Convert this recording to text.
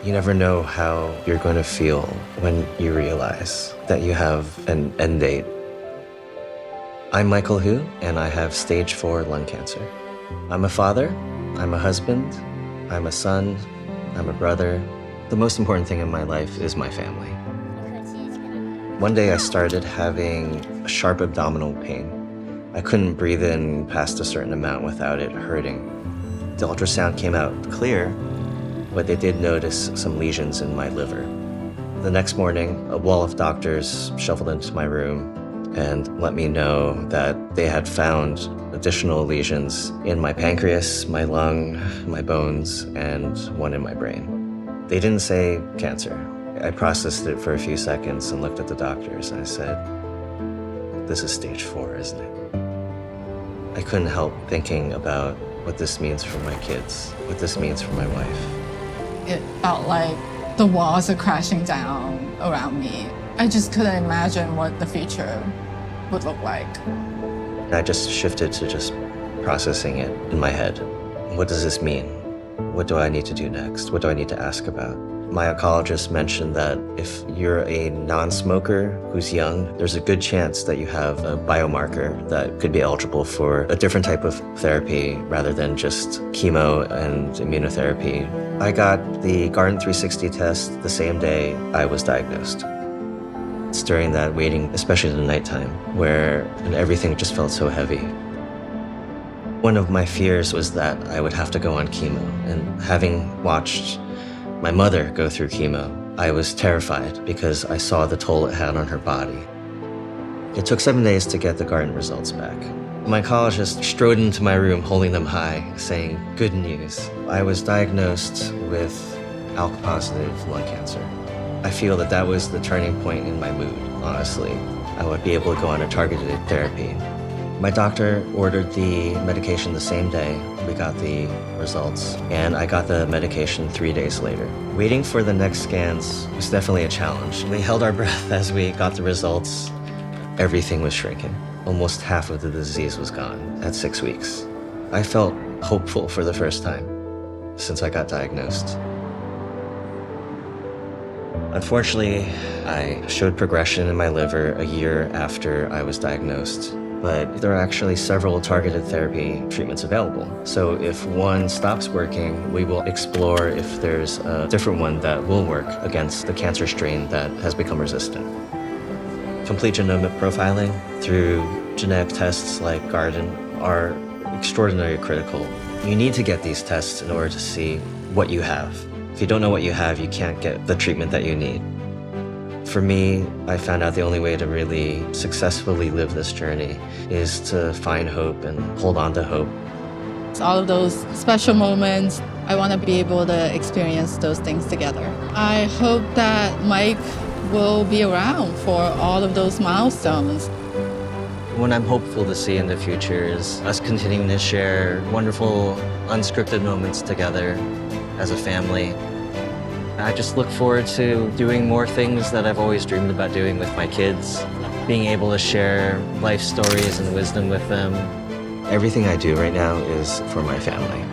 You never know how you're going to feel when you realize that you have an end date. I'm Michael Hu, and I have stage 4 lung cancer. I'm a father, I'm a husband, I'm a son, I'm a brother. The most important thing in my life is my family. One day I started having a sharp abdominal pain. I couldn't breathe in past a certain amount without it hurting. The ultrasound came out clear, but they did notice some lesions in my liver. The next morning, a wall of doctors shuffled into my room and let me know that they had found additional lesions in my pancreas, my lung, my bones, and one in my brain. They didn't say cancer. I processed it for a few seconds and looked at the doctors and I said, "This is stage 4, isn't it?" I couldn't help thinking about what this means for my kids, what this means for my wife. It felt like the walls are crashing down around me. I just couldn't imagine what the future would look like. I just shifted to just processing it in my head. What does this mean? What do I need to do next? What do I need to ask about? My oncologist mentioned that if you're a non-smoker who's young, there's a good chance that you have a biomarker that could be eligible for a different type of therapy rather than just chemo and immunotherapy. I got the Guardant360 test the same day I was diagnosed. It's during that waiting, especially in the nighttime, where everything just felt so heavy. One of my fears was that I would have to go on chemo, and having watched my mother go through chemo, I was terrified because I saw the toll it had on her body. It took 7 days to get the Guardant results back. My oncologist strode into my room holding them high, saying, "Good news. I was diagnosed with ALK-positive lung cancer." I feel that that was the turning point in my mood, honestly. I would be able to go on a targeted therapy. My doctor ordered the medication the same day we got the results, and I got the medication 3 days later. Waiting for the next scans was definitely a challenge. We held our breath as we got the results. Everything was shrinking. Almost half of the disease was gone at 6 weeks. I felt hopeful for the first time since I got diagnosed. Unfortunately, I showed progression in my liver a year after I was diagnosed, but there are actually several targeted therapy treatments available. So if one stops working, we will explore if there's a different one that will work against the cancer strain that has become resistant. Complete genomic profiling through genetic tests like Guardant are extraordinarily critical. You need to get these tests in order to see what you have. If you don't know what you have, you can't get the treatment that you need. For me, I found out the only way to really successfully live this journey is to find hope and hold on to hope. It's all of those special moments. I want to be able to experience those things together. I hope that Mike will be around for all of those milestones. What I'm hopeful to see in the future is us continuing to share wonderful, unscripted moments together as a family. I just look forward to doing more things that I've always dreamed about doing with my kids, being able to share life stories and wisdom with them. Everything I do right now is for my family.